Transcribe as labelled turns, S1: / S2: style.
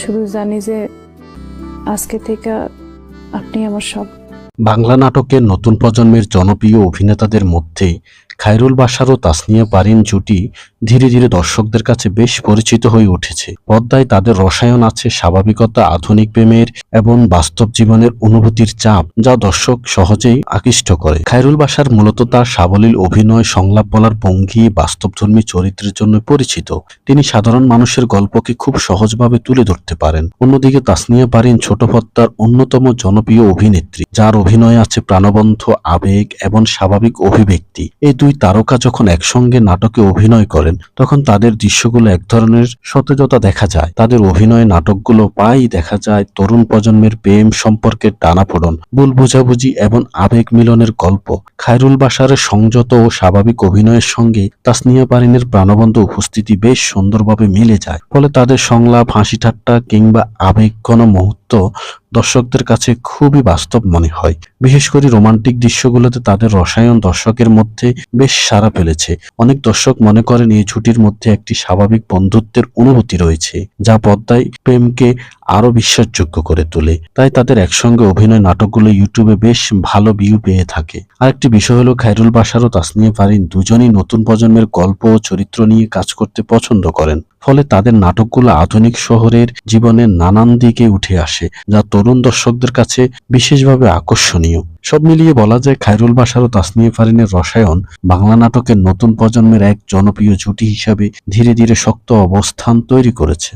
S1: শুধু জানি যে আজকে থেকে আপনি আমার সব।
S2: বাংলা নাটকের নতুন প্রজন্মের জনপ্রিয় অভিনেতাদের মধ্যে খায়রুল বাশার ও তাসনিয়া পারিন জুটি ধীরে ধীরে দর্শকদের কাছে বেশ পরিচিত হয়ে উঠেছে। পর্দায় তাদের রসায়ন আছে স্বাভাবিকতা, আধুনিক প্রেমের এবং বাস্তব জীবনের অনুভূতির চাপ, যা দর্শক সহজেই আকৃষ্ট করে। খায়রুল বাশার মূলত তার সাবলীল অভিনয়, সংলাপ বলার ভঙ্গি, বাস্তবধর্মী চরিত্রের জন্য পরিচিত। তিনি সাধারণ মানুষের গল্পকে খুব সহজভাবে তুলে ধরতে পারেন। অন্যদিকে তাসনিয়া পারিন ছোট পর্দার অন্যতম জনপ্রিয় অভিনেত্রী, যার অভিনয়ে আছে প্রাণবন্ত আবেগ এবং স্বাভাবিক অভিব্যক্তি। এই দুই তারকা যখন একসঙ্গে নাটকে অভিনয় করেন তখন তাদের দৃশ্যগুলো এক ধরনের সতেজতা দেখা যায়। তাদের অভিনয় নাটকগুলো প্রায়ই দেখা যায় তরুণ প্রজন্মের প্রেম সম্পর্কের টানাপোড়েন, ভুল বোঝাবুঝি এবং আবেগ মিলনের গল্প। খায়রুল বাশারের সংযত ও স্বাভাবিক অভিনয়ের সঙ্গে তাসনিয়া পারিনের প্রাণবন্ত উপস্থিতি বেশ সুন্দরভাবে মিলে যায়। ফলে তাদের সংলাপ, হাসি ঠাট্টা কিংবা আবেগঘন মুহূর্ত দর্শকদের কাছে খুবই বাস্তব মনে হয়। বিশেষ করে রোমান্টিক দৃশ্যগুলোতে তাদের রসায়ন দর্শকের মধ্যে বেশ সাড়া ফেলেছে। অনেক দর্শক মনে করেন এই জুটির মধ্যে একটি স্বাভাবিক বন্ধুত্বের অনুভূতি রয়েছে, যা পর্দায় প্রেমকে আরো বিশ্বাসযোগ্য করে তোলে। তাই তাদের একসঙ্গে অভিনয় নাটকগুলো ইউটিউবে বেশ ভালো ভিউ পেয়ে থাকে। আরেকটি বিষয় হলো খায়রুল বাশার ও তাসনিয়া পারিন দুজনেই নতুন প্রজন্মের গল্প ও চরিত্র নিয়ে কাজ করতে পছন্দ করেন। ফলে তাদের নাটকগুলো আধুনিক শহরের জীবনের নানান দিকে উঠে আসে, যা তরুণ দর্শকদের কাছে বিশেষভাবে আকর্ষণীয়। সব মিলিয়ে বলা যায় খায়রুল বাশার ও তাসনিয়া পারিনের রসায়ন বাংলা নাটকের নতুন প্রজন্মের এক জনপ্রিয় জুটি হিসাবে ধীরে ধীরে শক্ত অবস্থান তৈরি করেছে।